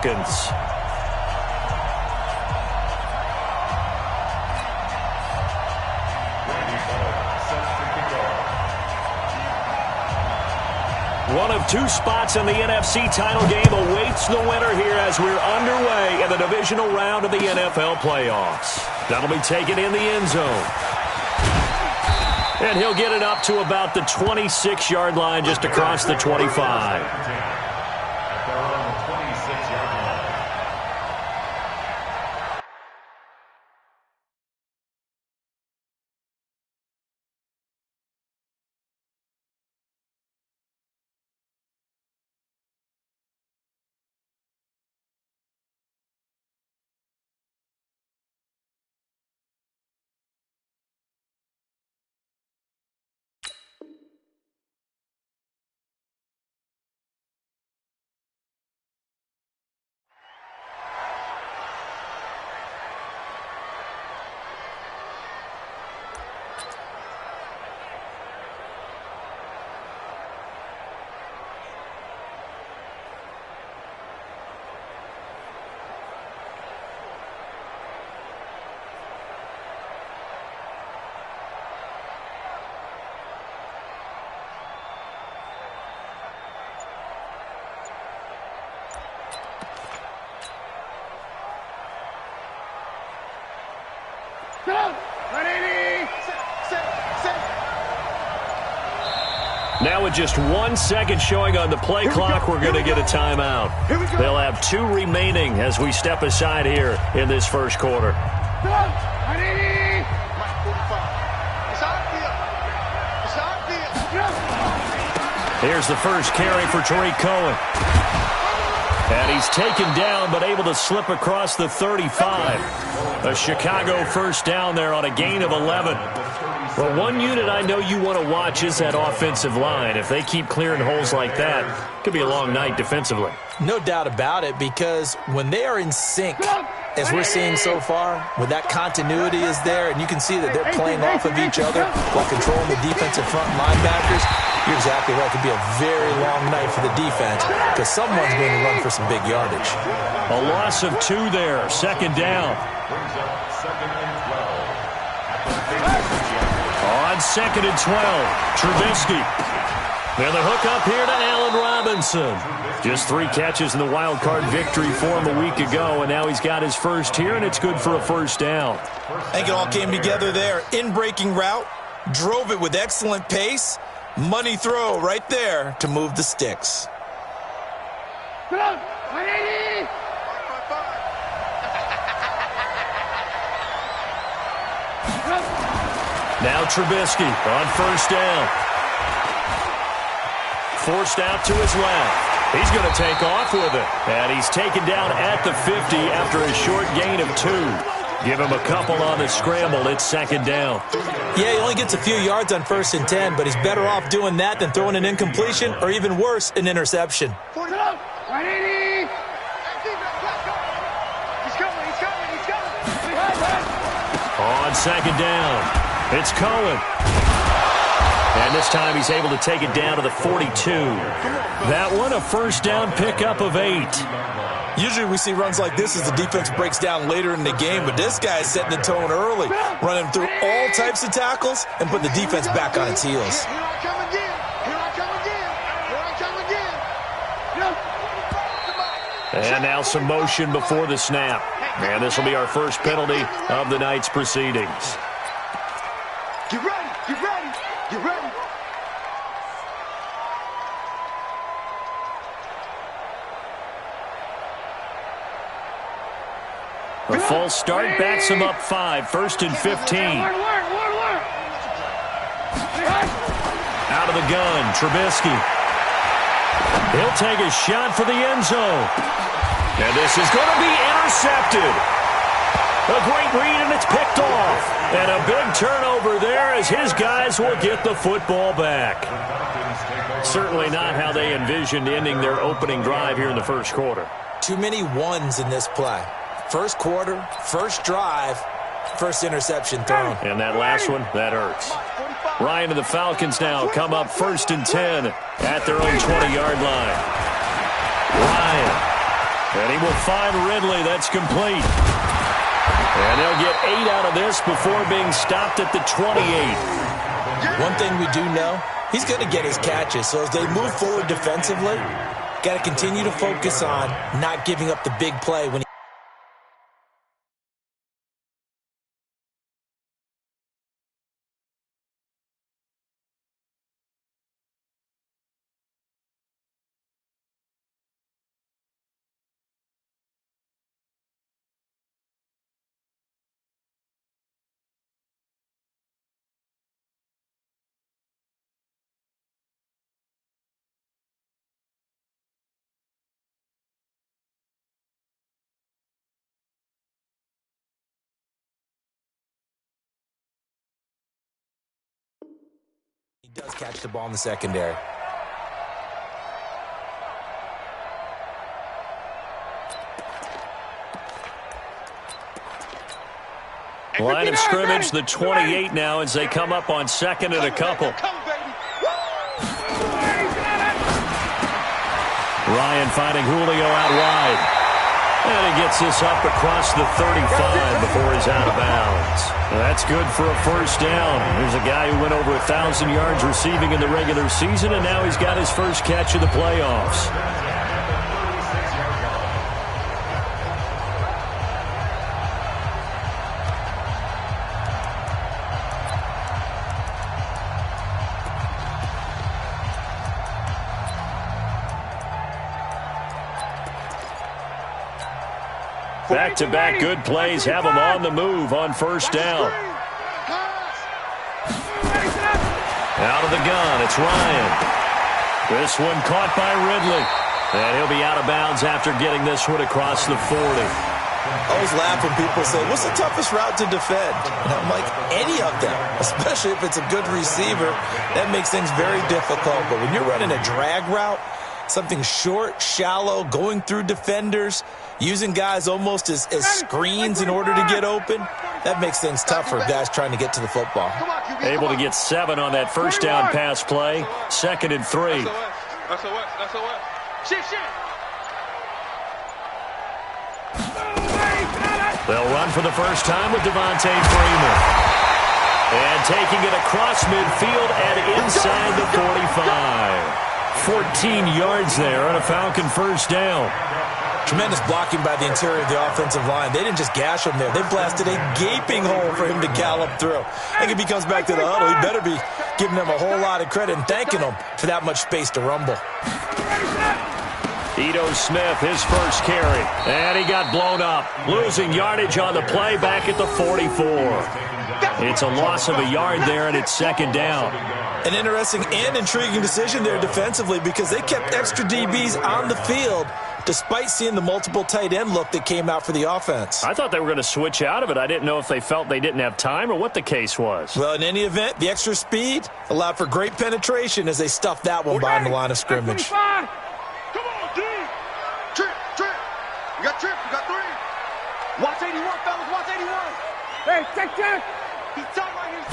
Falcons. One of two spots in the NFC title game awaits the winner here as we're underway in the divisional round of the NFL playoffs. That'll be taken in the end zone. And he'll get it up to about the 26-yard line, just across the 25. Now with just 1 second showing on the play clock, we're going to get a timeout. They'll have 2 remaining as we step aside here in this first quarter. Here's the first carry for Tariq Cohen. And he's taken down but able to slip across the 35. A Chicago first down there on a gain of 11. Well, one unit I know you want to watch is that offensive line. If they keep clearing holes like that, it could be a long night defensively. No doubt about it, because when they are in sync, as we're seeing so far, when that continuity is there and you can see that they're playing off of each other while controlling the defensive front linebackers, you're exactly right. It could be a very long night for the defense because someone's going to run for some big yardage. A loss of 2 there. Second down. On second and 12, Trubisky. And the hook up here to Allen Robinson. Just 3 catches in the wild card victory for him a week ago, and now he's got his first here, and it's good for a first down. I think it all came together there. In-breaking route, drove it with excellent pace. Money throw right there to move the sticks. Now Trubisky on first down. Forced out to his left. He's going to take off with it. And he's taken down at the 50 after a short gain of 2. Give him a couple on the scramble. It's second down. Yeah, he only gets a few yards on first and 10, but he's better off doing that than throwing an incompletion or even worse, an interception. On second down. It's Cohen. And this time he's able to take it down to the 42. That one a first down pickup of 8. Usually we see runs like this as the defense breaks down later in the game, but this guy is setting the tone early, running through all types of tackles and putting the defense back on its heels. Here I come again. Here I come again. Here I come again. And now some motion before the snap. And this will be our first penalty of the night's proceedings. Get ready. Get ready. Get ready. A false start backs him up 5. First and 15. Out of the gun, Trubisky. He'll take a shot for the end zone. And this is going to be intercepted. A great read, and it's picked off. And a big turnover there as his guys will get the football back. Certainly not how they envisioned ending their opening drive here in the first quarter. Too many ones in this play. First quarter, first drive, first interception thrown. And that last one, that hurts. Ryan and the Falcons now come up first and 10 at their own 20-yard line. Ryan And he will find Ridley. That's complete. And they'll get 8 out of this before being stopped at the 28. One thing we do know, he's going to get his catches. So as they move forward defensively, got to continue to focus on not giving up the big play when he does catch the ball in the secondary. Line of scrimmage, the 28 now as they come up on second and a couple. Ryan finding Julio out wide. And he gets this up across the 35 before he's out of bounds. That's good for a first down. Here's a guy who went over 1,000 yards receiving in the regular season, and now he's got his first catch of the playoffs. Back-to-back good plays have them on the move on first down. Out of the gun, it's Ryan. This one caught by Ridley. And he'll be out of bounds after getting this one across the 40. I always laugh when people say, what's the toughest route to defend? And I'm like, any of them, especially if it's a good receiver. That makes things very difficult. But when you're running a drag route, something short, shallow, going through defenders, using guys almost as screens in order to get open, that makes things tough for guys trying to get to the football. Able to get 7 on that first down pass play. 2nd and 3. They'll run for the first time with Devontae Freeman. And taking it across midfield and inside the 45. 14 yards there on a Falcon first down. Tremendous blocking by the interior of the offensive line. They didn't just gash him there. They blasted a gaping hole for him to gallop through. I think if he comes back to the huddle, he better be giving them a whole lot of credit and thanking them for that much space to rumble. Ito Smith, his first carry. And he got blown up. Losing yardage on the play back at the 44. It's a loss of a yard there, and it's 2nd down. An interesting and intriguing decision there defensively because they kept extra DBs on the field despite seeing the multiple tight end look that came out for the offense. I thought they were going to switch out of it. I didn't know if they felt they didn't have time or what the case was. Well, in any event, the extra speed allowed for great penetration as they stuffed that one behind the line of scrimmage. Come on, D. Trip. You got Trip. You got 3. Watch 81, fellas. Watch 81. Hey, check. He's top right here.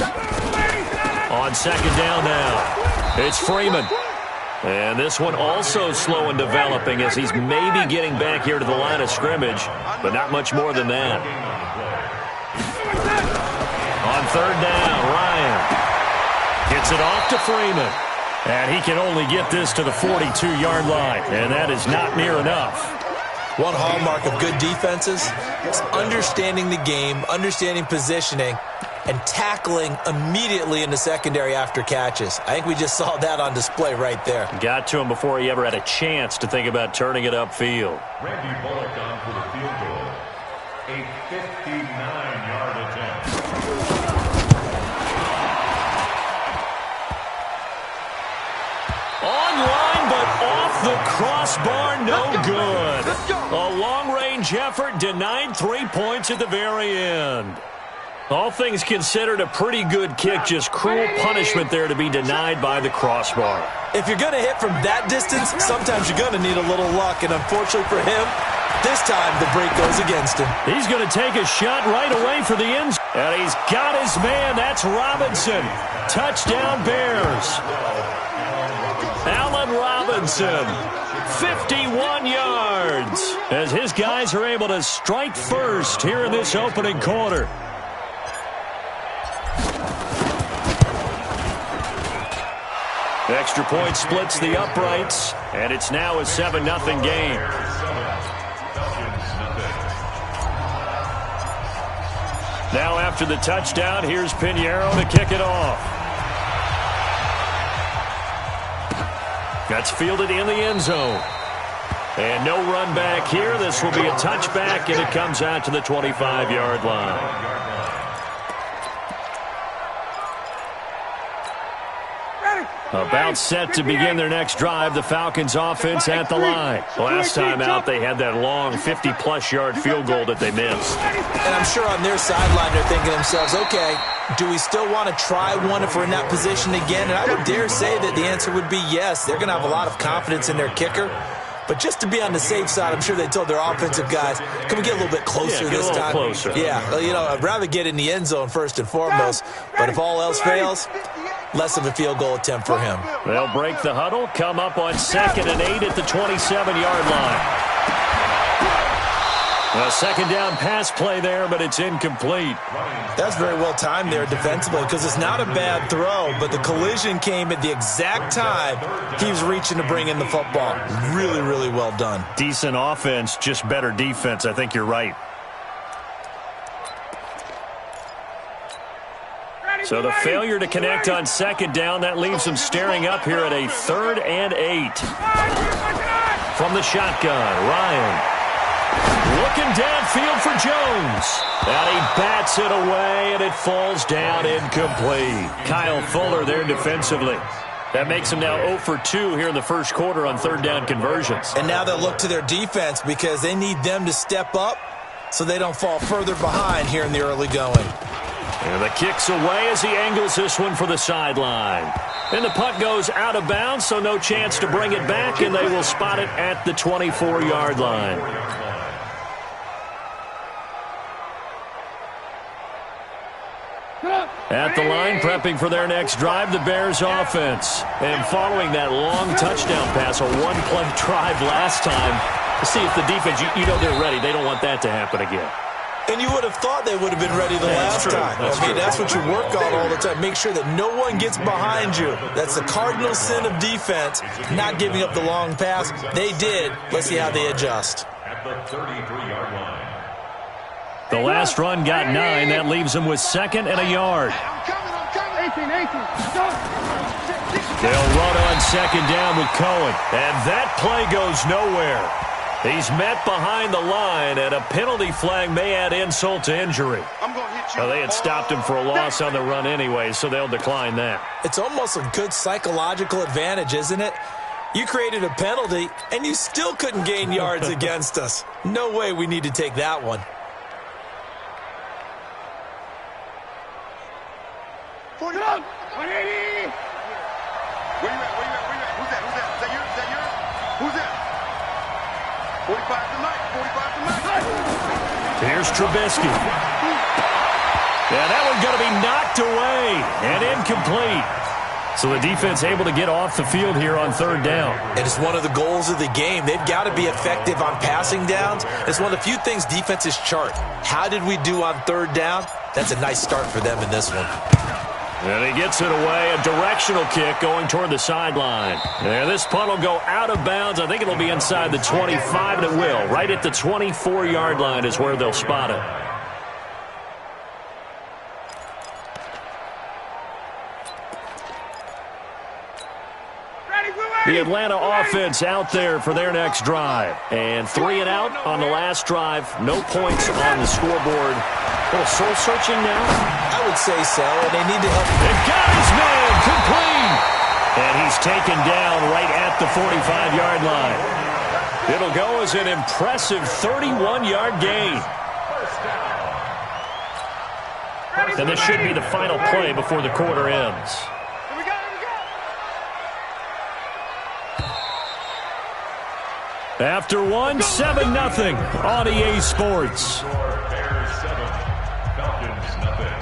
On 2nd down now, it's Freeman. And this one also slow in developing as he's maybe getting back here to the line of scrimmage, but not much more than that. On 3rd down, Ryan gets it off to Freeman. And he can only get this to the 42-yard line, and that is not near enough. One hallmark of good defenses is understanding the game, understanding positioning, and tackling immediately in the secondary after catches. I think we just saw that on display right there. Got to him before he ever had a chance to think about turning it upfield. Randy Bullock on for the field goal. A 59-yard attempt. Online, but off the crossbar, no good. A long-range effort denied 3 points at the very end. All things considered, a pretty good kick, just cruel punishment there to be denied by the crossbar. If you're going to hit from that distance, sometimes you're going to need a little luck, and unfortunately for him, this time the break goes against him. He's going to take a shot right away for the end zone. And he's got his man. That's Robinson. Touchdown, Bears. Allen Robinson, 51 yards. as his guys are able to strike first here in this opening quarter. The extra point splits the uprights, and it's now a 7-0 game. Now after the touchdown, here's Pinheiro to kick it off. That's fielded in the end zone. And no run back here. This will be a touchback, and it comes out to the 25-yard line. About set to begin their next drive, the Falcons offense at the line. Last time out, they had that long 50-plus yard field goal that they missed. And I'm sure on their sideline they're thinking to themselves, okay, do we still want to try one if we're in that position again? And I would dare say that the answer would be yes. They're going to have a lot of confidence in their kicker. But just to be on the safe side, I'm sure they told their offensive guys, can we get a little bit closer this time? Closer. Yeah, you know, I'd rather get in the end zone first and foremost. But if all else fails, less of a field goal attempt for him. They'll break the huddle, come up on 2nd and 8 at the 27-yard line. A second down pass play there, but it's incomplete. That's very well timed there defensively because it's not a bad throw, but the collision came at the exact time he was reaching to bring in the football. Really, really well done. Decent offense, just better defense. I think you're right. So the failure to connect on 2nd down, that leaves them staring up here at a 3rd and 8. From the shotgun, Ryan. Looking downfield for Jones. And he bats it away, and it falls down incomplete. Kyle Fuller there defensively. That makes them now 0 for 2 here in the first quarter on 3rd down conversions. And now they'll look to their defense because they need them to step up so they don't fall further behind here in the early going. And the kick's away as he angles this one for the sideline. And the punt goes out of bounds, so no chance to bring it back, and they will spot it at the 24-yard line. At the line, prepping for their next drive, the Bears offense. And following that long touchdown pass, a one-play drive last time, to see if the defense, you know they're ready. They don't want that to happen again. And you would have thought they would have been ready the last time. That's what you work on all the time. Make sure that no one gets behind you. That's the cardinal sin of defense, not giving up the long pass. They did. Let's see how they adjust. At the 33-yard line. The last run got 9. That leaves them with 2nd and a yard. They'll run on 2nd down with Cohen. And that play goes nowhere. He's met behind the line, and a penalty flag may add insult to injury. Well, they had stopped him for a loss on the run anyway, so they'll decline that. It's almost a good psychological advantage, isn't it? You created a penalty, and you still couldn't gain yards against us. No way we need to take that one. Where you at? Where you at? Who's that? Is that yours? Who's that? 45 to Mike. 45 to Mike. Here's Trubisky. Yeah, that one's going to be knocked away and incomplete. So the defense able to get off the field here on 3rd down. And it's one of the goals of the game. They've got to be effective on passing downs. It's one of the few things defenses chart. How did we do on 3rd down? That's a nice start for them in this one. And he gets it away, a directional kick going toward the sideline. And this punt will go out of bounds. I think it'll be inside the 25, and it will. Right at the 24-yard line is where they'll spot it. The Atlanta offense out there for their next drive. And 3 and out on the last drive. No points on the scoreboard. A little soul-searching now? I would say so, and they need to help. And got his man complete. And he's taken down right at the 45-yard line. It'll go as an impressive 31-yard gain. And this should be the final play before the quarter ends. After one, 7-0 on EA Sports. Bears 7, Falcons nothing.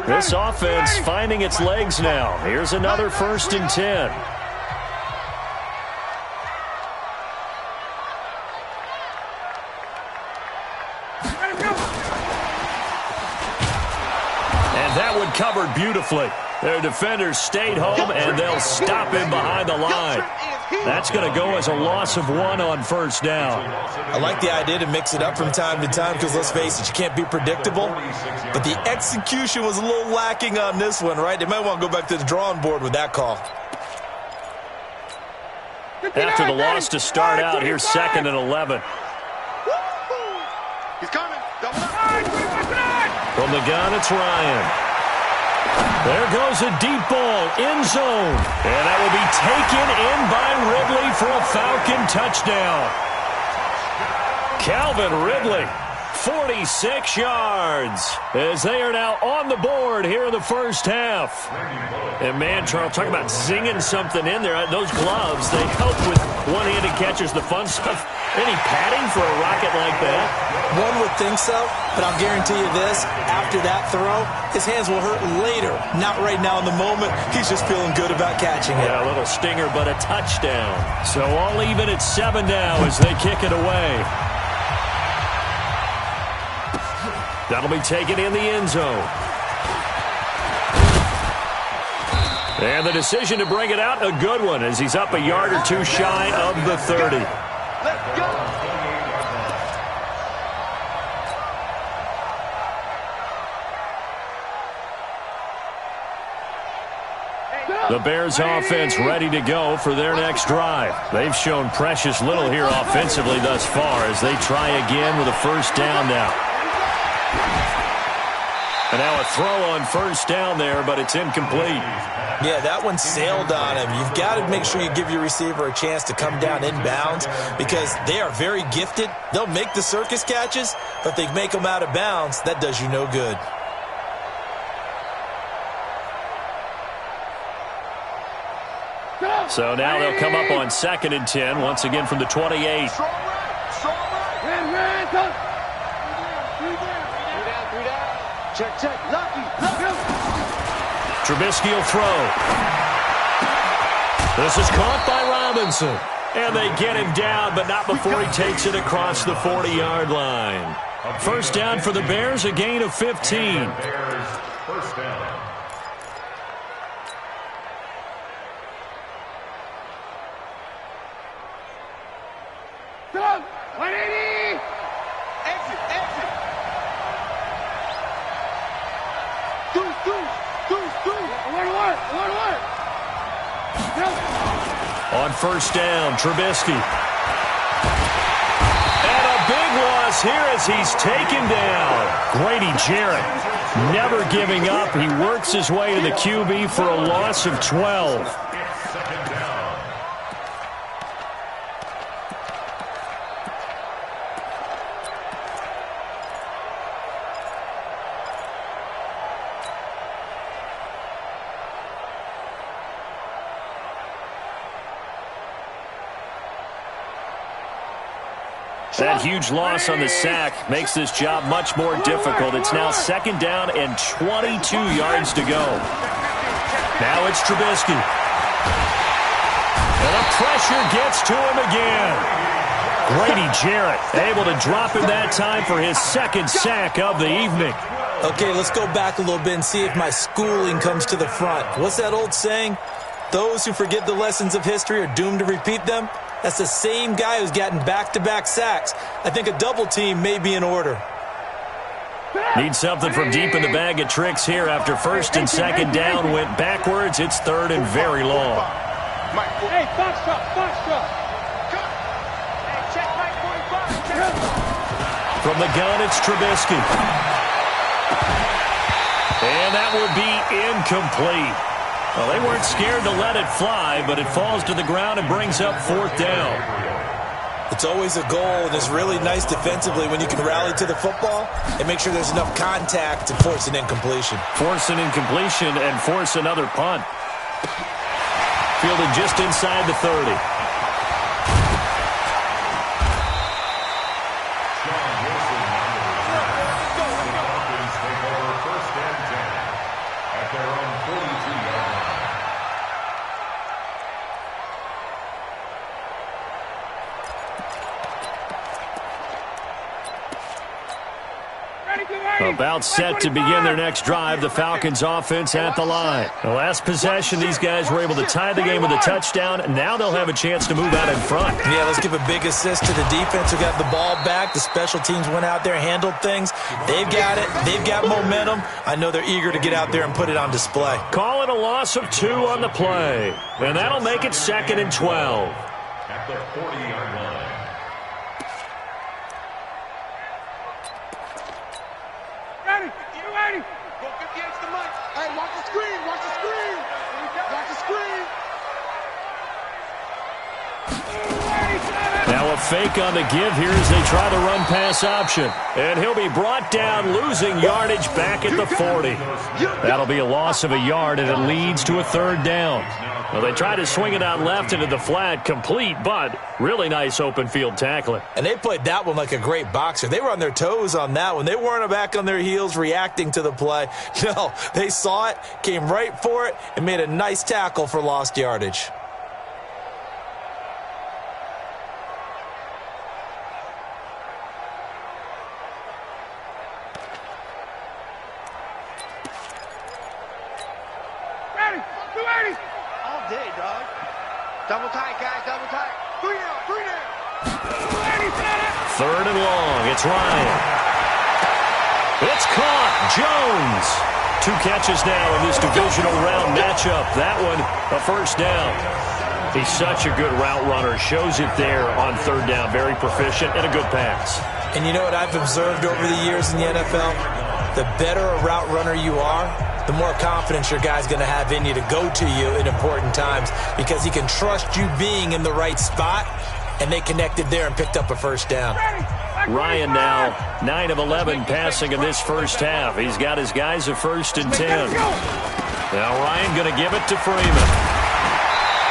This offense finding its legs now. Here's another 1st and 10. And that one covered beautifully. Their defenders stayed home, and they'll stop him behind the line. That's going to go as a loss of 1 on 1st down. I like the idea to mix it up from time to time because, let's face it, you can't be predictable. But the execution was a little lacking on this one, right? They might want to go back to the drawing board with that call. After the loss to start out, here's 2nd and 11. He's coming. From the gun, it's Ryan. There goes a deep ball, end zone. And that will be taken in by Ridley for a Falcon touchdown. Calvin Ridley, 46 yards, as they are now on the board here in the 1st half. And man, Charles, talk about zinging something in there. Those gloves, they help with one-handed catches, the fun stuff. Any padding for a rocket like that? One would think so, but I'll guarantee you this. After that throw, his hands will hurt later. Not right now in the moment. He's just feeling good about catching it. Yeah, a little stinger, but a touchdown. So all even at 7 now as they kick it away. That'll be taken in the end zone. And the decision to bring it out, a good one, as he's up a yard or two shy of the 30. Let's go. The Bears offense ready to go for their next drive. They've shown precious little here offensively thus far as they try again with a 1st down now. And now a throw on 1st down there, but it's incomplete. Yeah, that one sailed on him. You've got to make sure you give your receiver a chance to come down inbounds because they are very gifted. They'll make the circus catches, but if they make them out of bounds, that does you no good. So now they'll come up on 2nd and 10, once again from the 28. Check. Lucky. Trubisky will throw. This is caught by Robinson. And they get him down, but not before he takes it across the 40-yard line. 1st down for the Bears, a gain of 15. First down. On 1st down, Trubisky. And a big loss here as he's taken down. Grady Jarrett never giving up. He works his way to the QB for a loss of 12. That huge loss on the sack makes this job much more difficult. It's now 2nd down and 22 yards to go. Now it's Trubisky. And the pressure gets to him again. Grady Jarrett able to drop him that time for his 2nd sack of the evening. Okay, let's go back a little bit and see if my schooling comes to the front. What's that old saying? Those who forget the lessons of history are doomed to repeat them. That's the same guy who's gotten back-to-back sacks. I think a double team may be in order. Need something from deep in the bag of tricks here after 1st and 2nd down went backwards. It's 3rd and very long. Hey, box truck. Hey, check Mike 45. From the gun, it's Trubisky. And that will be incomplete. Well, they weren't scared to let it fly, but it falls to the ground and brings up 4th down. It's always a goal, and it's really nice defensively when you can rally to the football and make sure there's enough contact to force an incompletion. Force an incompletion and force another punt. Fielded just inside the 30. About set to begin their next drive, the Falcons offense at the line. The last possession, these guys were able to tie the game with a touchdown, and now they'll have a chance to move out in front. Yeah, let's give a big assist to the defense who got the ball back. The special teams went out there, handled things. They've got it. They've got momentum. I know they're eager to get out there and put it on display. Call it a loss of 2 on the play, and that'll make it 2nd and 12. At the 40-yard line. Ready? You ready? Go 58's the money. Hey, watch the screen. Watch the screen. Watch the screen. Now a fake on the give here as they try the run-pass option. And he'll be brought down, losing yardage back at the 40. That'll be a loss of a yard, and it leads to a 3rd down. Well, they try to swing it out left into the flat, complete, but really nice open field tackling. And they played that one like a great boxer. They were on their toes on that one. They weren't back on their heels reacting to the play. No, they saw it, came right for it, and made a nice tackle for lost yardage. Double tight, guys, double tight. 3 down, 3 down. 3rd and long, it's Ryan. It's caught, Jones. 2 catches now in this divisional round matchup. That one, a 1st down. He's such a good route runner. Shows it there on 3rd down. Very proficient and a good pass. And you know what I've observed over the years in the NFL? The better a route runner you are, the more confidence your guy's going to have in you to go to you in important times because he can trust you being in the right spot, and they connected there and picked up a 1st down. Ryan now 9 of 11 passing in this 1st half. He's got his guys a 1st and 10. Now Ryan going to give it to Freeman.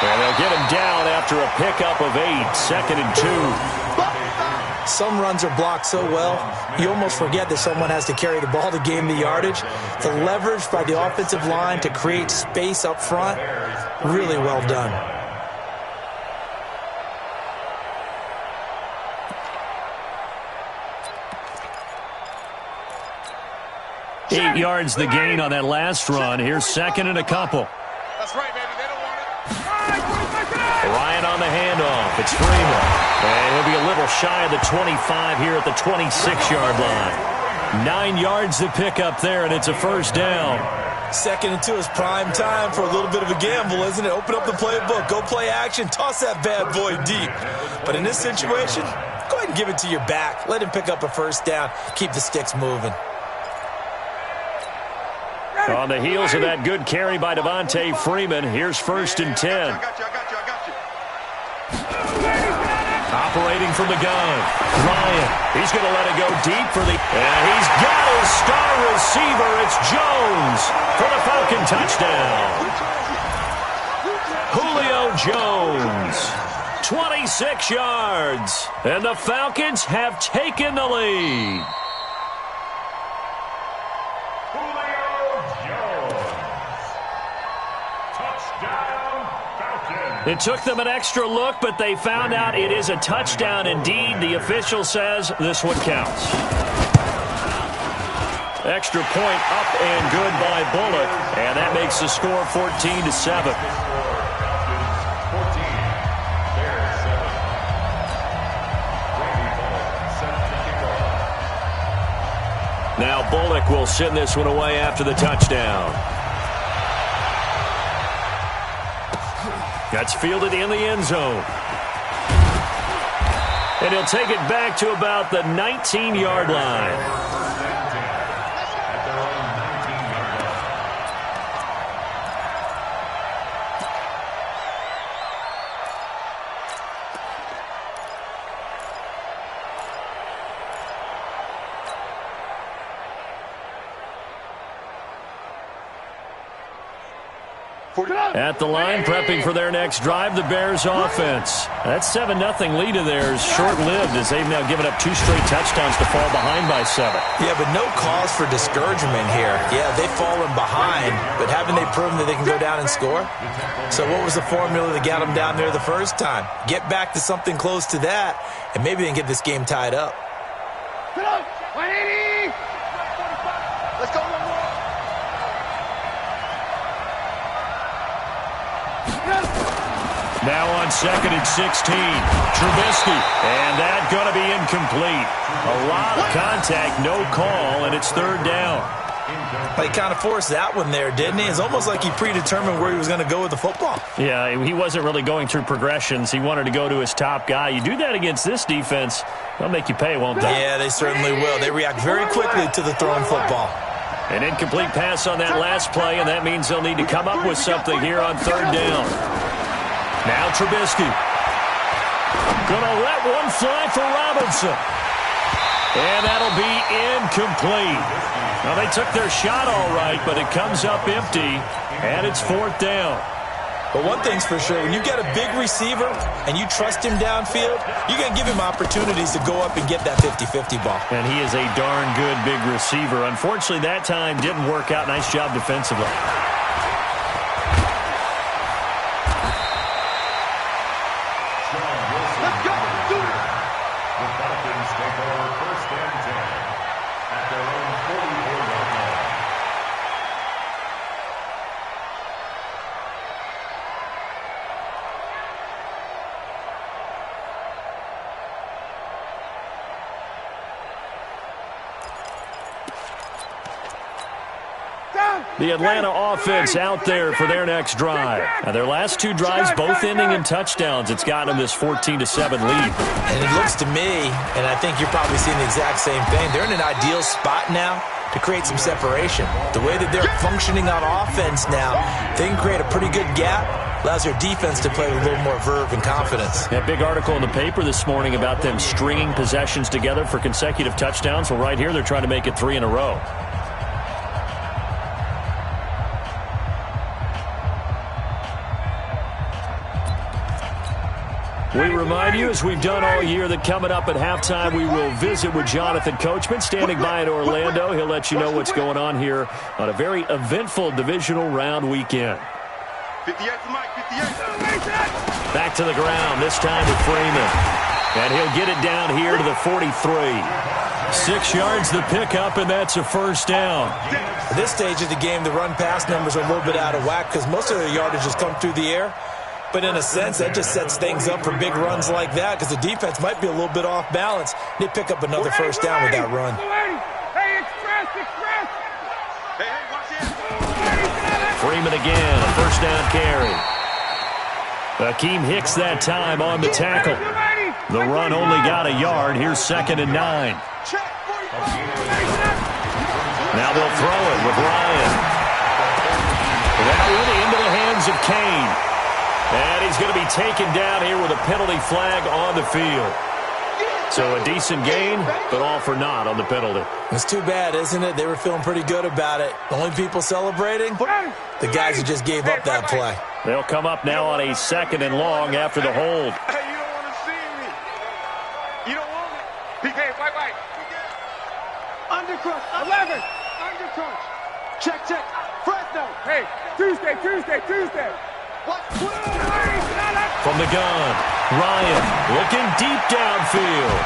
And they'll get him down after a pickup of 8, 2nd and 2. Some runs are blocked so well, you almost forget that someone has to carry the ball to gain the yardage. The leverage by the offensive line to create space up front, really well done. Eight yards the gain on that last run. Here's 2nd and a couple. That's right, baby. They don't want it. Ryan on the handoff. It's Freeman. And he'll be a little shy of the 25 here at the 26-yard line. 9 yards to pick up there, and it's a 1st down. 2nd and 2 is prime time for a little bit of a gamble, isn't it? Open up the playbook, go play action, toss that bad boy deep. But in this situation, go ahead and give it to your back. Let him pick up a 1st down. Keep the sticks moving. On the heels of that good carry by Devontae Freeman, here's 1st and 10. I got you. Operating from the gun, Ryan. He's going to let it go deep for the... And he's got his star receiver. It's Jones for the Falcon touchdown. Julio Jones, 26 yards. And the Falcons have taken the lead. It took them an extra look, but they found out it is a touchdown indeed. The official says this one counts. Extra point up and good by Bullock, and that makes the score 14-7. Now Bullock will send this one away after the touchdown. That's fielded in the end zone. And he'll take it back to about the 19-yard line. At the line, prepping for their next drive, the Bears offense. That 7-0 lead of theirs short-lived as they've now given up 2 straight touchdowns to fall behind by 7. Yeah, but no cause for discouragement here. Yeah, they've fallen behind, but haven't they proven that they can go down and score? So what was the formula that got them down there the first time? Get back to something close to that, and maybe they can get this game tied up. 180! Let's go one more. Now on 2nd and 16, Trubisky, and that going to be incomplete. A lot of contact, no call, and it's 3rd down. He kind of forced that one there, didn't he? It's almost like he predetermined where he was going to go with the football. Yeah, he wasn't really going through progressions. He wanted to go to his top guy. You do that against this defense, they'll make you pay, won't they? Yeah, they certainly will. They react very quickly to the thrown football. An incomplete pass on that last play, and that means they'll need to come up with something here on 3rd down. Now Trubisky. Gonna let one fly for Robinson. And that'll be incomplete. Now, they took their shot all right, but it comes up empty, and it's 4th down. But one thing's for sure, when you get a big receiver and you trust him downfield, you're going to give him opportunities to go up and get that 50-50 ball. And he is a darn good big receiver. Unfortunately, that time didn't work out. Nice job defensively. Let's go. Do it. The Falcons take over 1st and 10 at their own 44-yard line. The Atlanta offense out there for their next drive. Now, their last 2 drives both ending in touchdowns. It's gotten them this 14-7 lead. And it looks to me, and I think you're probably seeing the exact same thing, they're in an ideal spot now to create some separation. The way that they're functioning on offense now, they can create a pretty good gap. Allows their defense to play with a little more verve and confidence. That big article in the paper this morning about them stringing possessions together for consecutive touchdowns. Well, right here, they're trying to make it 3 in a row. We remind you, as we've done all year, that coming up at halftime, we will visit with Jonathan Coachman, standing by in Orlando. He'll let you know what's going on here on a very eventful divisional round weekend. 58 to Mike, 58. Back to the ground, this time to Freeman. And he'll get it down here to the 43. 6 yards the pickup, and that's a 1st down. At this stage of the game, the run-pass numbers are a little bit out of whack because most of the yardage has come through the air. But in a sense, that just sets things up for big runs like that because the defense might be a little bit off balance. They pick up another 1st down with that run. Hey, express. Hey, watch it. Freeman again, a 1st down carry. Akeem Hicks that time on the tackle. The run only got a yard. Here's 2nd and 9. Now they'll throw it with Ryan. That one into the hands of Kane. And he's going to be taken down here with a penalty flag on the field. So a decent gain, but all for naught on the penalty. It's too bad, isn't it? They were feeling pretty good about it. The only people celebrating, the guys who just gave up that play. They'll come up now on a 2nd and long after the hold. Hey, you don't want to see me. You don't want me. PK, white. Undercrunch, 11. Undercrunch. Check. Fresno. Hey, Tuesday. What? From the gun, Ryan looking deep downfield.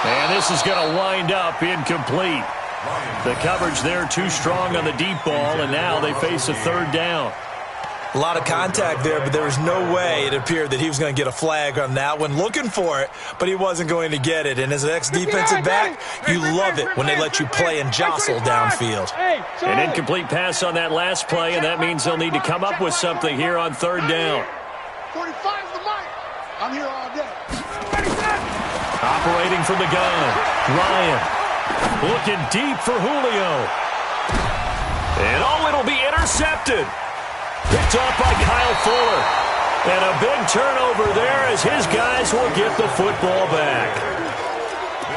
And this is going to wind up incomplete. The coverage there too strong on the deep ball, and now they face a 3rd down. A lot of contact there, but there was no way it appeared that he was going to get a flag on that one. Looking for it, but he wasn't going to get it. And as an ex-defensive back, you love it when they let you play and jostle downfield. An incomplete pass on that last play, and that means they'll need to come up with something here on 3rd down. 45 is the mic. I'm here all day. Operating from the gun, Ryan looking deep for Julio. And it'll be intercepted. Picked off by Kyle Fuller. And a big turnover there as his guys will get the football back.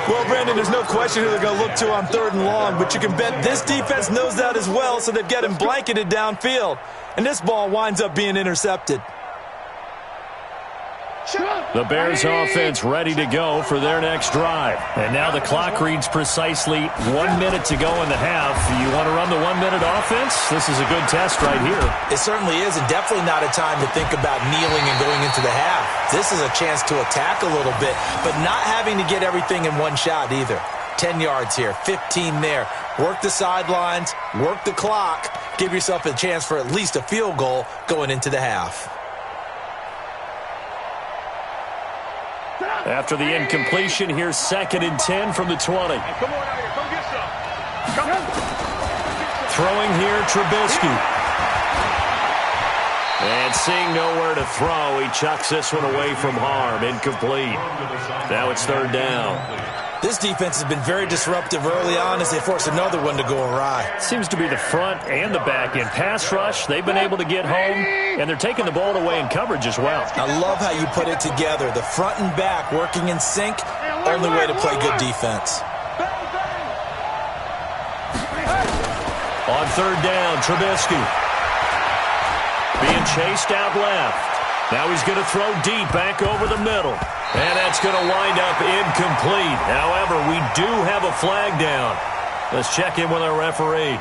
Well, Brandon, there's no question who they're going to look to on 3rd and long, but you can bet this defense knows that as well, so they've got him blanketed downfield. And this ball winds up being intercepted. The Bears offense ready to go for their next drive. And now the clock reads precisely 1 minute to go in the half. You want to run the 1 minute offense? This is a good test right here. It certainly is, and definitely not a time to think about kneeling and going into the half. This is a chance to attack a little bit, but not having to get everything in one shot either. 10 yards here, 15 there. work the sidelines, work the clock, give yourself a chance for at least a field goal going into the half. After the incompletion, here's 2nd and 10 from the 20. Hey, come on out here. Come get some. Come. Throwing here, Trubisky. And seeing nowhere to throw, he chucks this one away from harm. Incomplete. Now it's 3rd down. This defense has been very disruptive early on as they force another one to go awry. Seems to be the front and the back end. Pass rush, they've been able to get home, and they're taking the ball away in coverage as well. I love how you put it together. The front and back working in sync, only way to play good defense. On 3rd down, Trubisky. Being chased out left. Now he's going to throw deep back over the middle. And that's going to wind up incomplete. However, we do have a flag down. Let's check in with our referee.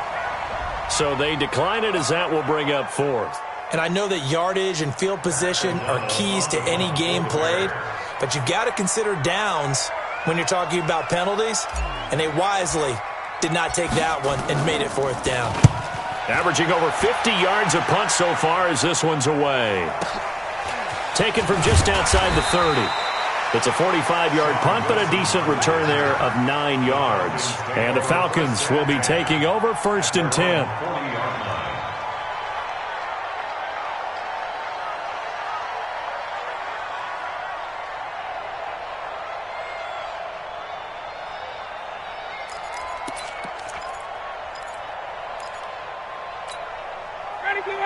So they decline it as that will bring up 4th. And I know that yardage and field position are keys to any game played, but you've got to consider downs when you're talking about penalties, and they wisely did not take that one and made it 4th down. Averaging over 50 yards a punt so far as this one's away. Taken from just outside the 30. It's a 45-yard punt, but a decent return there of 9 yards. And the Falcons will be taking over 1st and 10.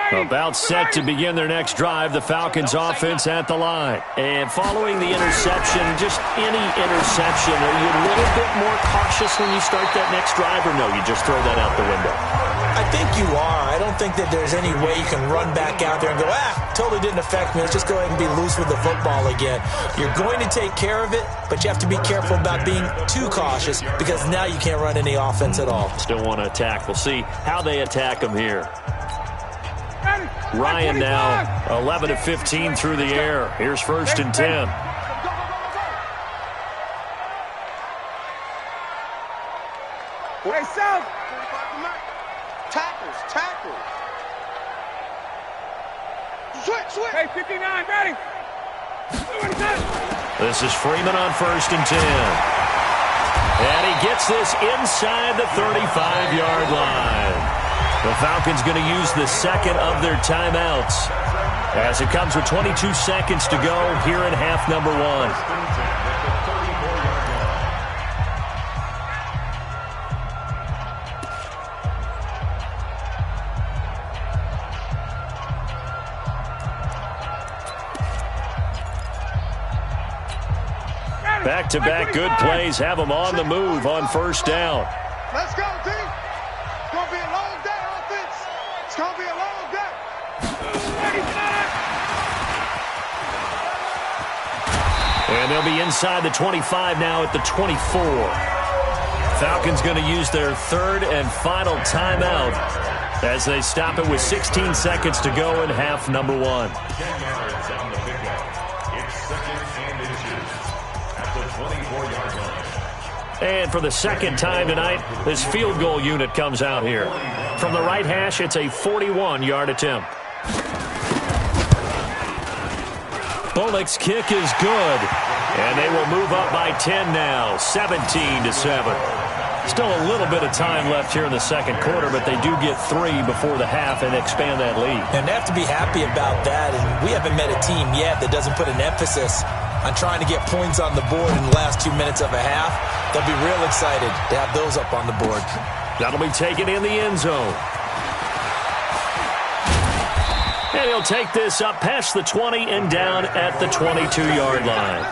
About set to begin their next drive, the Falcons offense at the line. And following the interception, just any interception, are you a little bit more cautious when you start that next drive, or no, you just throw that out the window? I think you are. I don't think that there's any way you can run back out there and go, totally didn't affect me. Let's just go ahead and be loose with the football again. You're going to take care of it, but you have to be careful about being too cautious because now you can't run any offense at all. Still want to attack. We'll see how they attack them here. Ryan now 11 of 15 through the air. Here's 1st and 10. Hey, South. Tackles. Switch. Hey, 59, ready. This is Freeman on 1st and 10. And he gets this inside the 35-yard line. The Falcons going to use the 2nd of their timeouts as it comes with 22 seconds to go here in half number 1. Back-to-back good plays have them on the move on 1st down. Let's go, team. It's going to be a long day, offense. It's going to be a long day. And they'll be inside the 25 now at the 24. Falcons going to use their 3rd and final timeout as they stop it with 16 seconds to go in half number 1. And for the 2nd time tonight, this field goal unit comes out here. From the right hash, it's a 41-yard attempt. Bullock's kick is good. And they will move up by 10 now, 17-7. Still a little bit of time left here in the 2nd quarter, but they do get 3 before the half and expand that lead. And they have to be happy about that. And we haven't met a team yet that doesn't put an emphasis on trying to get points on the board in the last 2 minutes of a half. They'll be real excited to have those up on the board. That'll be taken in the end zone. And he'll take this up past the 20 and down at the 22-yard line.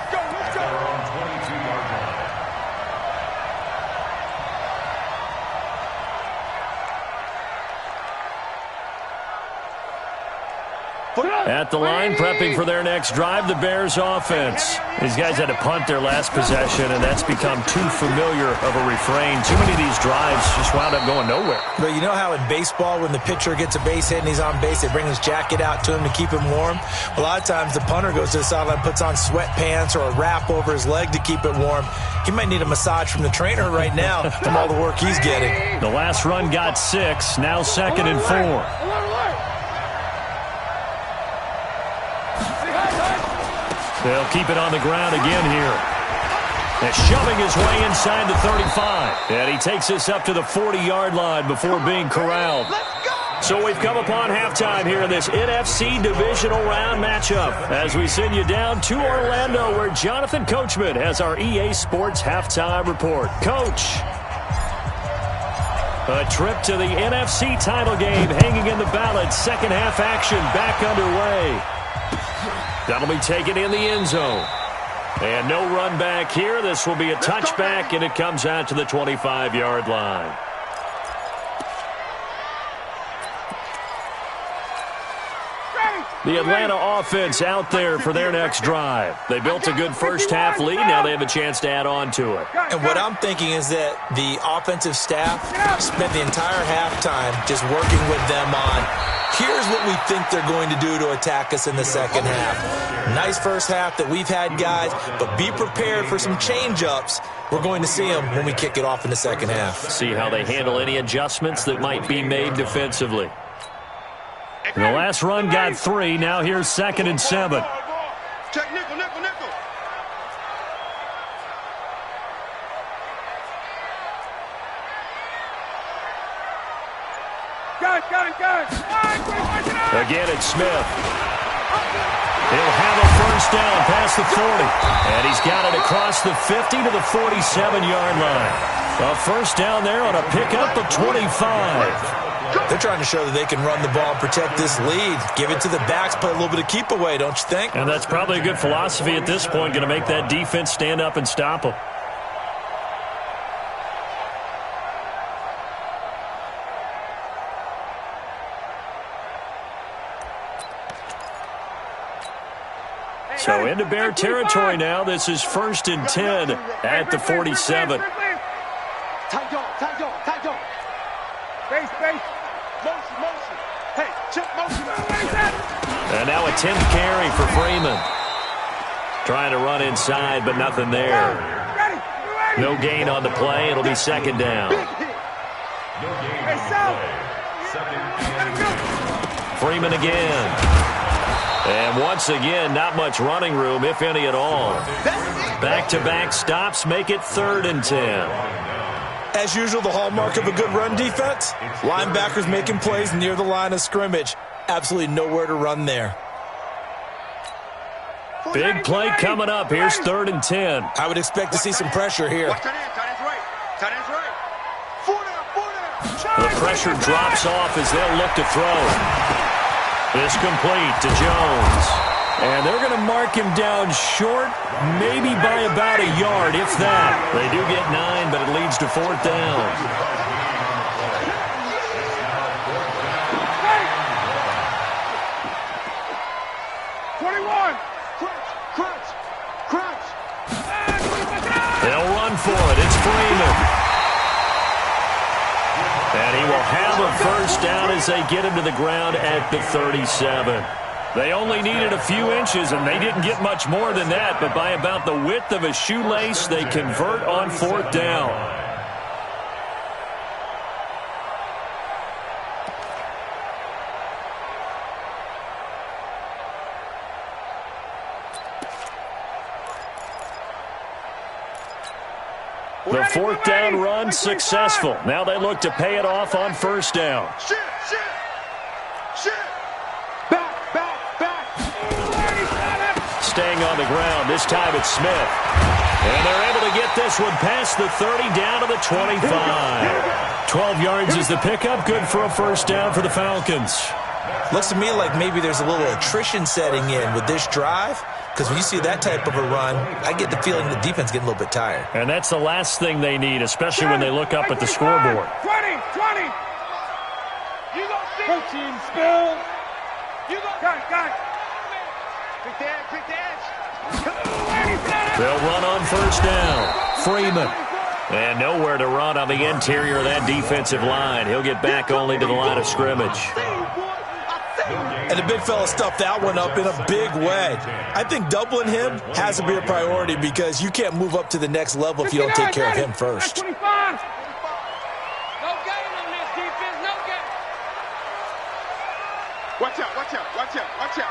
At the line, prepping for their next drive, the Bears offense. These guys had to punt their last possession, and that's become too familiar of a refrain. Too many of these drives just wound up going nowhere. But you know how in baseball, when the pitcher gets a base hit and he's on base, they bring his jacket out to him to keep him warm? A lot of times the punter goes to the sideline, puts on sweatpants or a wrap over his leg to keep it warm. He might need a massage from the trainer right now from all the work he's getting. The last run got 6, now 2nd and 4. They'll keep it on the ground again here. And shoving his way inside the 35. And he takes us up to the 40-yard line before being corralled. So we've come upon halftime here in this NFC divisional round matchup as we send you down to Orlando where Jonathan Coachman has our EA Sports halftime report. Coach, a trip to the NFC title game hanging in the balance. Second half action back underway. That'll be taken in the end zone. And no run back here. This will be a touchback, and it comes out to the 25-yard line. The Atlanta offense out there for their next drive. They built a good first-half lead. Now they have a chance to add on to it. And what I'm thinking is that the offensive staff spent the entire halftime just working with them on, here's what we think they're going to do to attack us in the second half. Nice first half that we've had, guys, but be prepared for some change-ups. We're going to see them when we kick it off in the second half. See how they handle any adjustments that might be made defensively. And the last run got 3. Now here's 2nd and 7. Check nickel, nickel, nickel. Got it. Again, it's Smith. He'll have a first down past the 40. And he's got it across the 50 to the 47-yard line. A first down there on a pickup of 25. They're trying to show that they can run the ball and protect this lead. Give it to the backs, play a little bit of keep away, don't you think? And that's probably a good philosophy at this point, going to make that defense stand up and stop them. So into Bear territory now. This is 1st and 10 at the 47. Tight dog. Base. Motion. Hey, check motion. And now a 10th carry for Freeman. Trying to run inside, but nothing there. No gain on the play. It'll be 2nd down. Freeman again. And once again, not much running room, if any at all. Back-to-back stops make it 3rd and 10. As usual, the hallmark of a good run defense, linebackers making plays near the line of scrimmage. Absolutely nowhere to run there. Big play coming up. Here's 3rd and 10. I would expect to see some pressure here. Tight end's right. 4 down. The pressure drops off as they'll look to throw. This complete to Jones. And they're going to mark him down short, maybe by about a yard, if that. They do get 9, but it leads to 4th down. Crunch. They'll run for it. It's Freeman. And he will have a first down as they get him to the ground at the 37. They only needed a few inches, and they didn't get much more than that, but by about the width of a shoelace, they convert on 4th down. The 4th down run successful. Now they look to pay it off on 1st down. Shit. Back. Staying on the ground. This time it's Smith. And they're able to get this one past the 30 down to the 25. 12 yards is the pickup. Good for a first down for the Falcons. Looks to me like maybe there's a little attrition setting in with this drive, because when you see that type of a run, I get the feeling the defense getting a little bit tired. And that's the last thing they need, especially when they look up at the scoreboard. 20. You gonna see 14 spill. Got it. Quick dash. They'll run on first down. Freeman. And nowhere to run on the interior of that defensive line. He'll get back only to the line of scrimmage. And the big fella stuffed that one up in a big way. I think doubling him has to be a priority because you can't move up to the next level if you don't take care of him first. 25. No game on this defense. No game. Watch out. Let's go.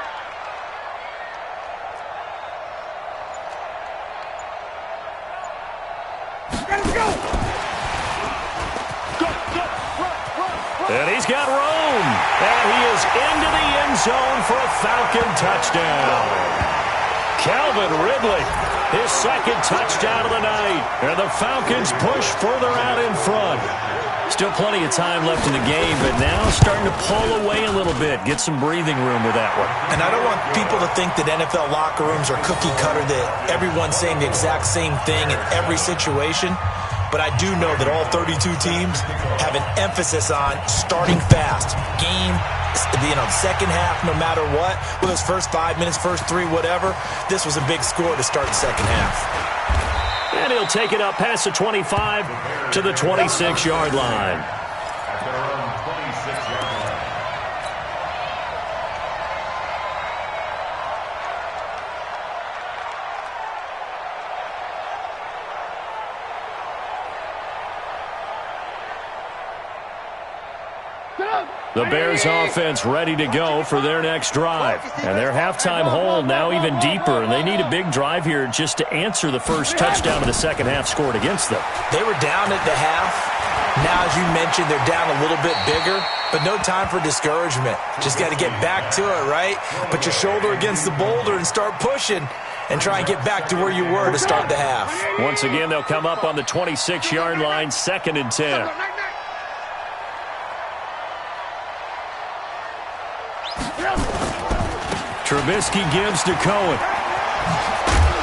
And he's got room. And he is into the end zone for a Falcon touchdown. Calvin Ridley, his second touchdown of the night. And the Falcons push further out in front. Still plenty of time left in the game, but now starting to pull away a little bit. Get some breathing room with that one. And I don't want people to think that NFL locker rooms are cookie cutter, that everyone's saying the exact same thing in every situation. But I do know that all 32 teams have an emphasis on starting fast. Second half, no matter what, whether it's first 5 minutes, first 3, whatever, this was a big score to start the second half. And he'll take it up past the 25 to the 26-yard line. At their own 26-yard line. The Bears offense ready to go for their next drive. And their halftime hole now even deeper, and they need a big drive here just to answer the first touchdown of the second half scored against them. They were down at the half. Now, as you mentioned, they're down a little bit bigger, but no time for discouragement. Just got to get back to it, right? Put your shoulder against the boulder and start pushing and try and get back to where you were to start the half. Once again, they'll come up on the 26-yard line, 2nd and 10. Trubisky gives to Cohen.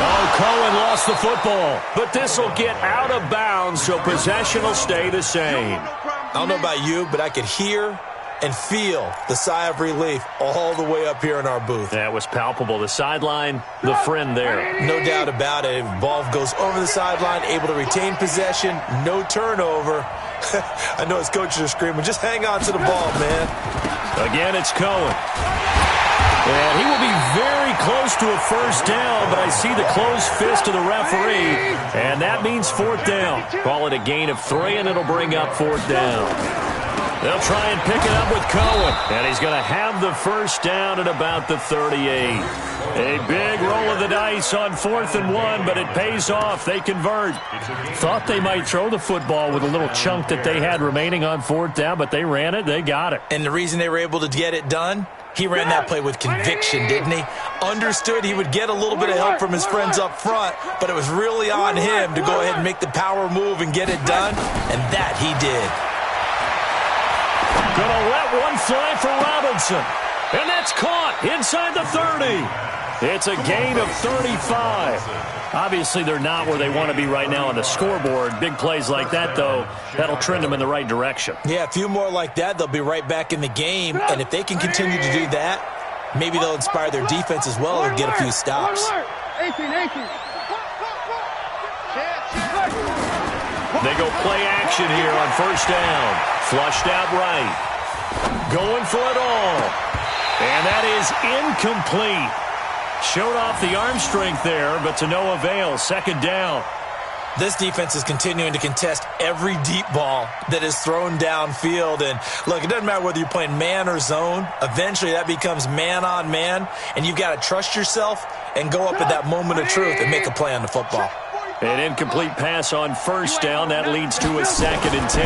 Oh, Cohen lost the football, but this will get out of bounds, so possession will stay the same. I don't know about you, but I could hear and feel the sigh of relief all the way up here in our booth. That was palpable. The sideline, the friend there. No doubt about it. Ball goes over the sideline, able to retain possession, no turnover. I know his coaches are screaming, just hang on to the ball, man. Again, it's Cohen. And he will be very close to a first down, but I see the closed fist of the referee, and that means 4th down. Call it a gain of 3, and it'll bring up 4th down. They'll try and pick it up with Cohen, and he's going to have the first down at about the 38. A big roll of the dice on 4th and 1, but it pays off. They convert. Thought they might throw the football with a little chunk that they had remaining on 4th down, but they ran it. They got it. And the reason they were able to get it done, he ran that play with conviction, didn't he? Understood he would get a little bit of help from his friends up front, but it was really on him to go ahead and make the power move and get it done, and that he did. Gonna let one fly for Robinson, and that's caught inside the 30. It's a gain of 35. Obviously, they're not where they want to be right now on the scoreboard. Big plays like that, though, that'll trend them in the right direction. Yeah, a few more like that, they'll be right back in the game. And if they can continue to do that, maybe they'll inspire their defense as well and get a few stops. 18. They go play action here on first down. Flushed out right. Going for it all. And that is incomplete. Showed off the arm strength there, but to no avail. 2nd down. This defense is continuing to contest every deep ball that is thrown downfield. And, look, it doesn't matter whether you're playing man or zone. Eventually, that becomes man-on-man, and you've got to trust yourself and go up at that moment of truth and make a play on the football. An incomplete pass on first down. That leads to a 2nd and 10.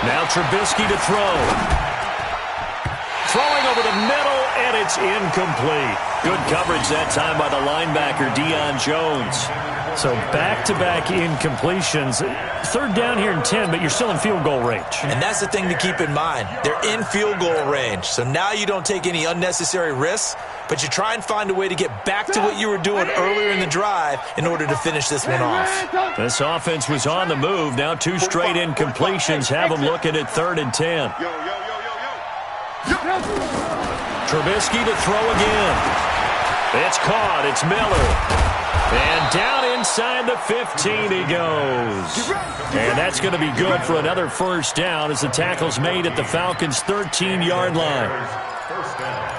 Now Trubisky to throw. Throwing over the middle, and it's incomplete. Good coverage that time by the linebacker, Deion Jones. So back-to-back incompletions. 3rd down here and 10, but you're still in field goal range. And that's the thing to keep in mind. They're in field goal range. So now you don't take any unnecessary risks, but you try and find a way to get back to what you were doing earlier in the drive in order to finish this one off. This offense was on the move. Now 2 straight incompletions have them looking at 3rd and 10. Trubisky to throw again. It's caught. It's Miller. And down inside the 15 he goes. And that's going to be good for another first down as the tackle's made at the Falcons' 13-yard line. First down.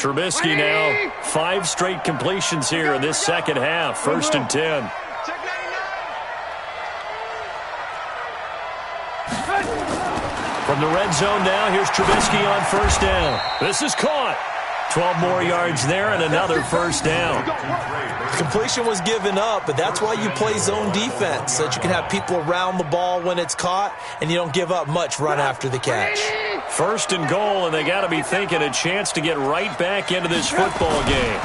Trubisky now 5 straight completions here in this second half. 1st and 10. From the red zone now, here's Trubisky on first down. This is caught. 12 more yards there and another first down. Completion was given up, but that's why you play zone defense, so that you can have people around the ball when it's caught, and you don't give up much run after the catch. 1st and goal, and they got to be thinking a chance to get right back into this football game.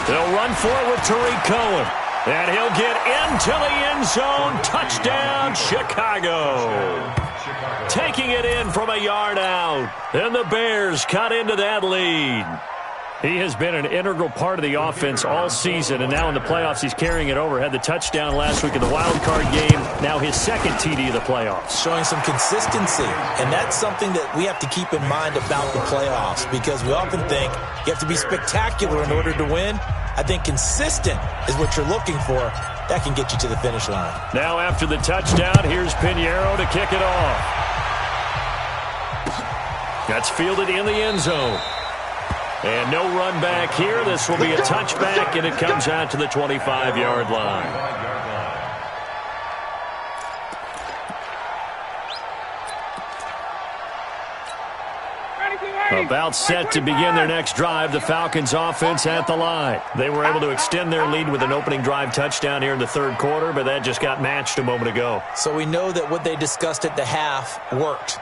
They'll run for it with Tariq Cohen, and he'll get into the end zone. Touchdown, Chicago. Taking it in from a yard out, and the Bears cut into that lead. He has been an integral part of the offense all season, and now in the playoffs he's carrying it over. Had the touchdown last week in the wild card game, now his second TD of the playoffs. Showing some consistency, and that's something that we have to keep in mind about the playoffs, because we often think you have to be spectacular in order to win. I think consistent is what you're looking for. That can get you to the finish line. Now after the touchdown, here's Pinheiro to kick it off. That's fielded in the end zone. And no run back here. This will be a touchback, and it comes out to the 25-yard line. About set to begin their next drive, the Falcons offense at the line. They were able to extend their lead with an opening drive touchdown here in the third quarter, but that just got matched a moment ago. So we know that what they discussed at the half worked.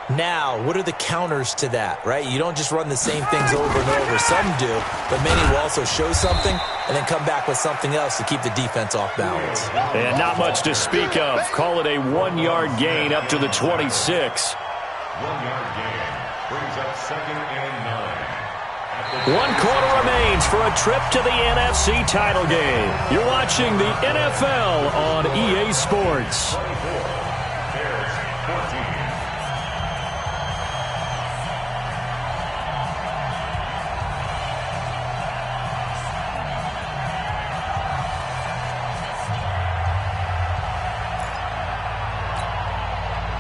Now, what are the counters to that, right? You don't just run the same things over and over. Some do, but many will also show something and then come back with something else to keep the defense off balance. And not much to speak of. Call it a 1-yard gain up to the 26. 1-yard gain brings up 2nd and 9. 1 quarter remains for a trip to the NFC title game. You're watching the NFL on EA Sports. 24, Bears 14.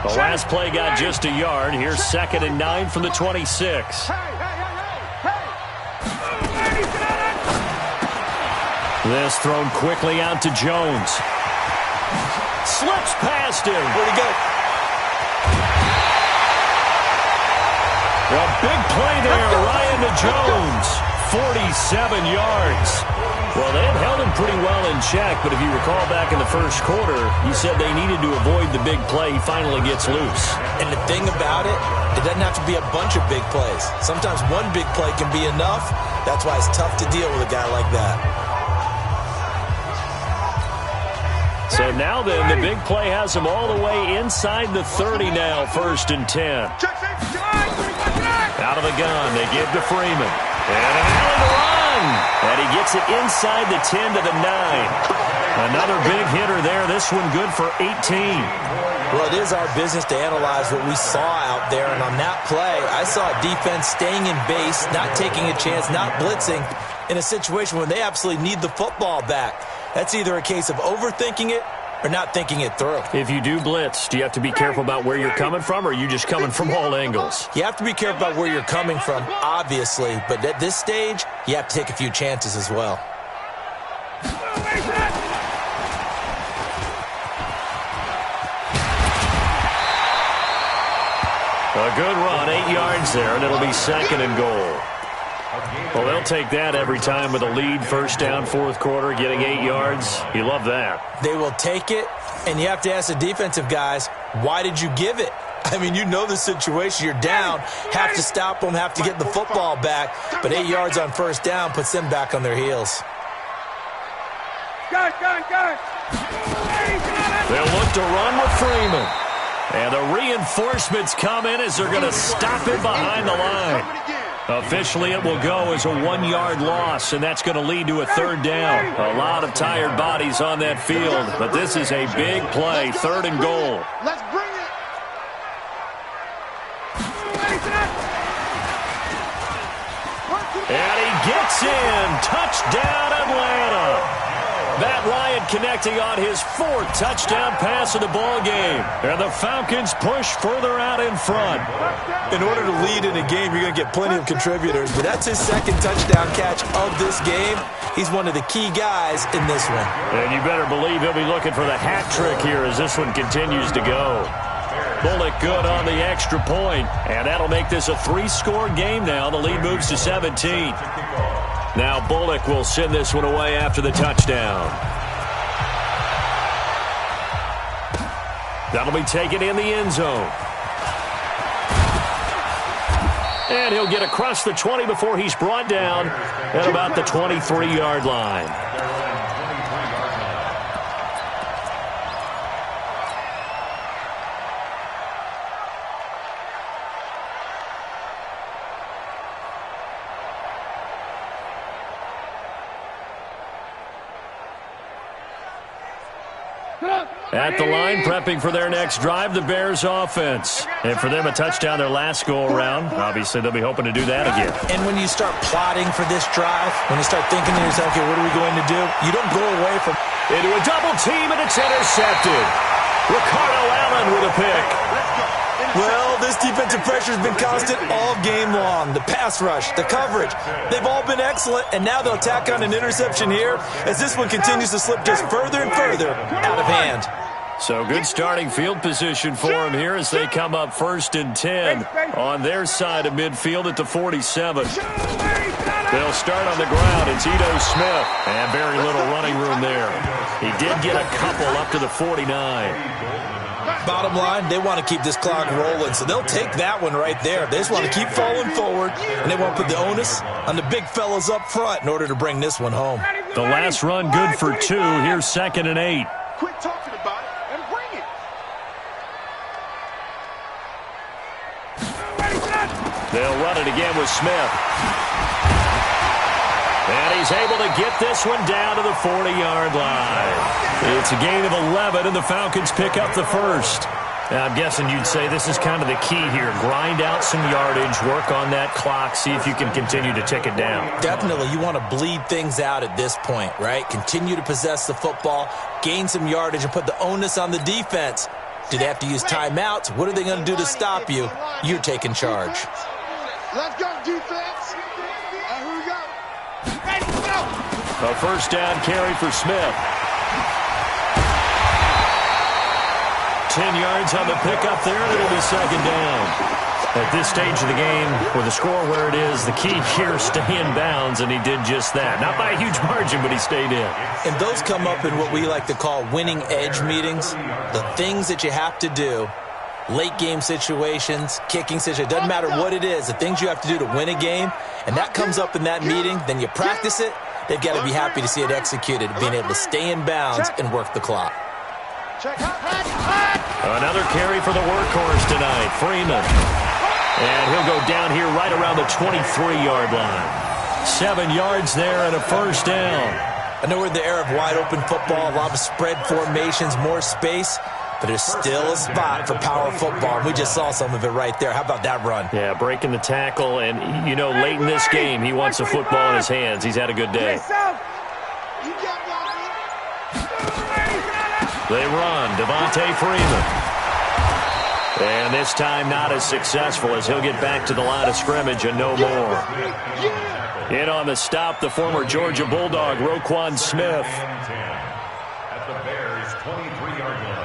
The last play got just a yard. Here's 2nd and 9 from the 26. This thrown quickly out to Jones. Slips past him. Where'd he go? A big play there, Ryan to Jones. 47 yards. Well, they had held him pretty well in check, but if you recall back in the first quarter, you said they needed to avoid the big play. He finally gets loose. And the thing about it, it doesn't have to be a bunch of big plays. Sometimes one big play can be enough. That's why it's tough to deal with a guy like that. So now then, the big play has him all the way inside the 30 now, 1st and 10. Out of the gun, they give to Freeman. And an alley to run. And he gets it inside the 10 to the 9. Another big hitter there. This one good for 18. Well, it is our business to analyze what we saw out there. And on that play, I saw defense staying in base, not taking a chance, not blitzing in a situation when they absolutely need the football back. That's either a case of overthinking it or not thinking it through. If you do blitz, do you have to be careful about where you're coming from, or are you just coming from all angles? You have to be careful about where you're coming from, obviously. But at this stage, you have to take a few chances as well. A good run, 8 yards there, and it'll be 2nd and goal. Well, they'll take that every time with a lead, 1st down, 4th quarter, getting 8 yards. You love that. They will take it, and you have to ask the defensive guys, why did you give it? I mean, you know the situation. You're down, have to stop them, have to get the football back, but 8 yards on 1st down puts them back on their heels. They'll look to run with Freeman. And the reinforcements come in as they're going to stop him behind the line. Officially, it will go as a 1-yard loss, and that's going to lead to a 3rd down. A lot of tired bodies on that field, but this is a big play, 3rd and goal. Let's bring it. in. Touchdown, Atlanta. Matt Ryan connecting on his 4th touchdown pass of the ball game. And the Falcons push further out in front. In order to lead in a game, you're going to get plenty of contributors, but that's his 2nd touchdown catch of this game. He's one of the key guys in this one. And you better believe he'll be looking for the hat trick here as this one continues to go. Bullock good on the extra point, and that'll make this a 3-score game now. The lead moves to 17. Now Bullock will send this one away after the touchdown. That'll be taken in the end zone. And he'll get across the 20 before he's brought down at about the 23-yard line. At the line, prepping for their next drive, the Bears offense. And for them, a touchdown their last go-around. Obviously, they'll be hoping to do that again. And when you start plotting for this drive, when you start thinking to yourself, okay, what are we going to do? You don't go away from... Into a double team, and it's intercepted. Ricardo Allen with a pick. Well, this defensive pressure has been constant all game long. The pass rush, the coverage, they've all been excellent, and now they'll tack on an interception here as this one continues to slip just further and further out of hand. So good starting field position for them here as they come up 1st and 10 on their side of midfield at the 47. They'll start on the ground. It's Ito Smith, and very little running room there. He did get a couple up to the 49. Bottom line, they want to keep this clock rolling, so they'll take that one right there. They just want to keep falling forward, and they want to put the onus on the big fellas up front in order to bring this one home. The last run good for 2. Here's 2nd and 8. Quit talking about it and bring it. They'll run it again with Smith. And he's able to get this one down to the 40-yard line. It's a gain of 11, and the Falcons pick up the first. Now, I'm guessing you'd say this is kind of the key here. Grind out some yardage, work on that clock, see if you can continue to tick it down. Definitely. You want to bleed things out at this point, right? Continue to possess the football, gain some yardage, and put the onus on the defense. Do they have to use timeouts? What are they going to do to stop you? You're taking charge. Let's go, defense. Here we go. Ready, go. A first down carry for Smith. 10 yards on the pickup there, and it'll be 2nd down. At this stage of the game, with the score where it is, the key here, stay in bounds, and he did just that. Not by a huge margin, but he stayed in. And those come up in what we like to call winning edge meetings. The things that you have to do, late game situations, kicking situations, doesn't matter what it is, the things you have to do to win a game, and that comes up in that meeting, then you practice it, they've got to be happy to see it executed, being able to stay in bounds and work the clock. Another carry for the workhorse tonight, Freeman. And he'll go down here right around the 23-yard line. 7 yards there and a first down. I know we're in the era of wide-open football, a lot of spread formations, more space, but there's still a spot for power football, and we just saw some of it right there. How about that run? Yeah, breaking the tackle, and, you know, late in this game, he wants the football in his hands. He's had a good day. They run, Devontae Freeman. And this time not as successful as he'll get back to the line of scrimmage and no more. In on the stop, the former Georgia Bulldog, Roquan Smith. At the Bears' 23-yard line.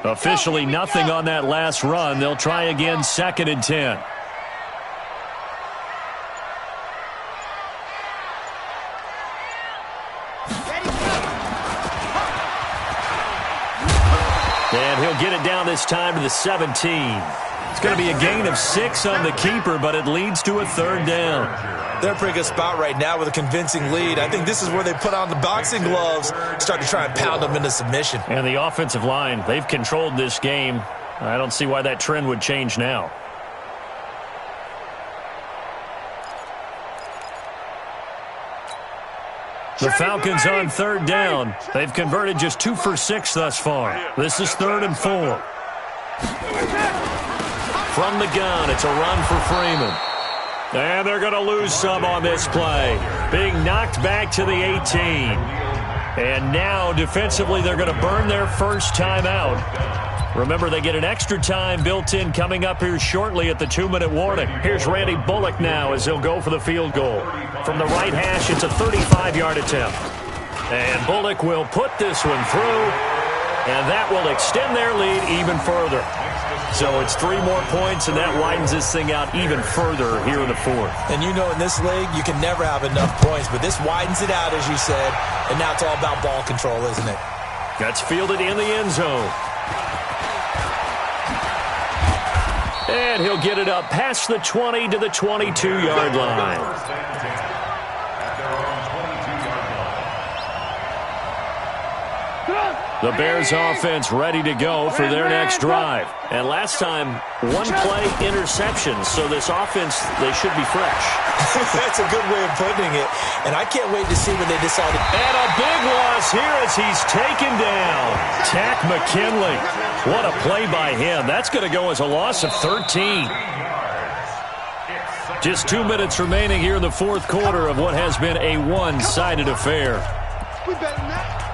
Officially nothing on that last run. They'll try again, 2nd and 10. And he'll get it down this time to the 17. It's going to be a gain of 6 on the keeper, but it leads to a 3rd down. They're in a pretty good spot right now with a convincing lead. I think this is where they put on the boxing gloves, start to try and pound them into submission. And the offensive line, they've controlled this game. I don't see why that trend would change now. The Falcons on third down. They've converted just 2 for 6 thus far. This is 3rd and 4. From the gun, it's a run for Freeman. And they're going to lose some on this play. Being knocked back to the 18. And now, defensively, they're going to burn their first timeout. Remember, they get an extra time built in coming up here shortly at the 2-minute warning. Here's Randy Bullock now as he'll go for the field goal. From the right hash, it's a 35-yard attempt. And Bullock will put this one through, and that will extend their lead even further. So it's 3 more points, and that widens this thing out even further here in the 4th. And you know in this league, you can never have enough points, but this widens it out, as you said, and now it's all about ball control, isn't it? That's fielded in the end zone. And he'll get it up past the 20 to the 22-yard line. The Bears offense ready to go for their next drive. And last time, 1-play interception. So this offense, they should be fresh. That's a good way of putting it. And I can't wait to see when they decide to... And a big loss here as he's taken down. Tack McKinley. What a play by him. That's going to go as a loss of 13. Just 2 minutes remaining here in the 4th quarter of what has been a one-sided affair. We better than that.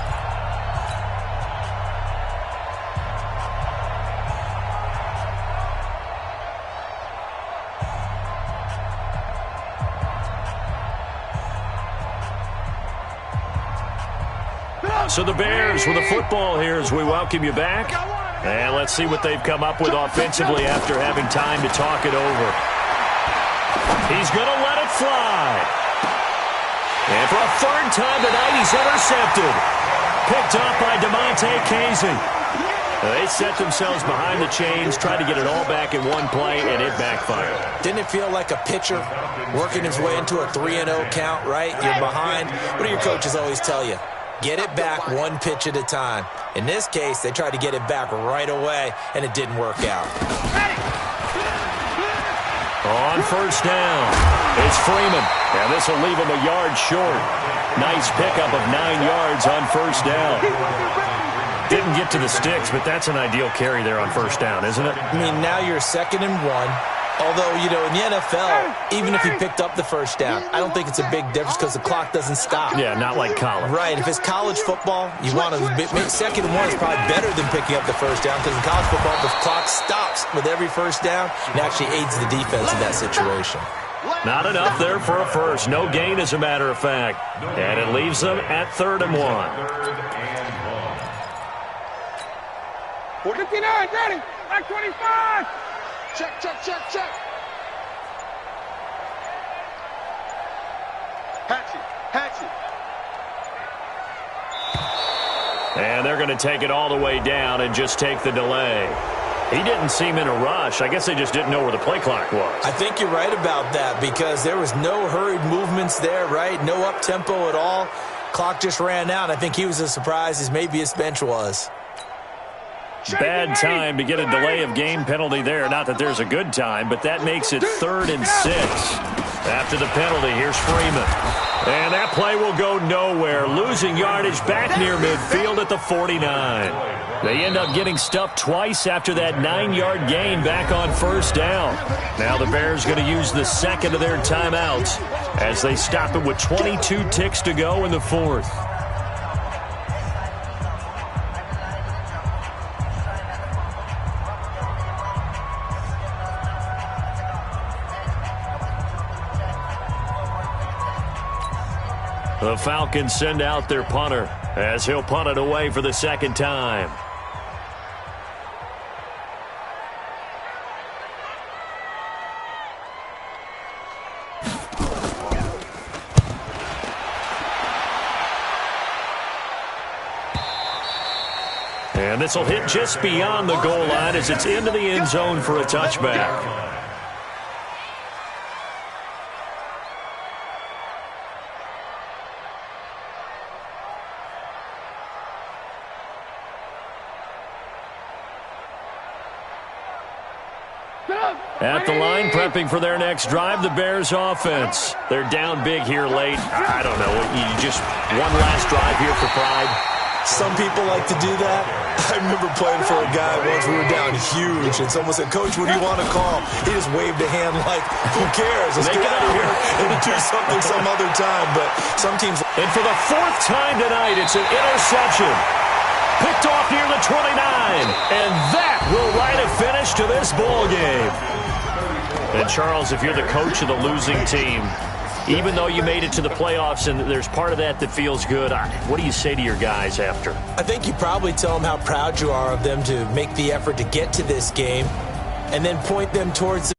So the Bears with the football here as we welcome you back. And let's see what they've come up with offensively after having time to talk it over. He's going to let it fly. And for a 3rd time tonight, he's intercepted. Picked up by DeMonte Casey. They set themselves behind the chains, tried to get it all back in one play, and it backfired. Didn't it feel like a pitcher working his way into a 3-0 count, right? You're behind. What do your coaches always tell you? Get it back 1 pitch at a time. In this case, they tried to get it back right away, and it didn't work out. On 1st down, it's Freeman. And this will leave him a yard short. Nice pickup of 9 yards on 1st down. Didn't get to the sticks, but that's an ideal carry there on 1st down, isn't it? I mean, now you're 2nd and 1. Although, you know, in the NFL, even if he picked up the 1st down, I don't think it's a big difference because the clock doesn't stop. Yeah, not like college. Right. If it's college football, you want to 2nd and 1 is probably better than picking up the 1st down because in college football, the clock stops with every 1st down and actually aids the defense in that situation. Not enough there for a first. No gain, as a matter of fact. And it leaves them at 3rd and 1. 59, ready. Back 25. Check, check, check, check. Hatchet. And they're going to take it all the way down and just take the delay. He didn't seem in a rush. I guess they just didn't know where the play clock was. I think you're right about that because there was no hurried movements there, right? No up-tempo at all. Clock just ran out. I think he was as surprised as maybe his bench was. Bad time to get a delay of game penalty there. Not that there's a good time, but that makes it 3rd and 6. After the penalty, here's Freeman. And that play will go nowhere. Losing yardage back near midfield at the 49. They end up getting stuffed twice after that 9-yard gain back on 1st down. Now the Bears going to use the 2nd of their timeouts as they stop it with 22 ticks to go in the 4th. The Falcons send out their punter as he'll punt it away for the 2nd time. And this will hit just beyond the goal line as it's into the end zone for a touchback. At the line, prepping for their next drive, the Bears offense. They're down big here late. I don't know. You just one last drive here for pride. Some people like to do that. I remember playing for a guy once. We were down huge, and someone said, "Coach, what do you want to call?" He just waved a hand like, "Who cares? Let's get out of here and do something some other time." But some teams... And for the fourth time tonight, it's an interception. Picked off near the 29. And that will write a finish to this ball game. And, Charles, if you're the coach of the losing team, even though you made it to the playoffs and there's part of that feels good, what do you say to your guys after? I think you probably tell them how proud you are of them to make the effort to get to this game and then point them towards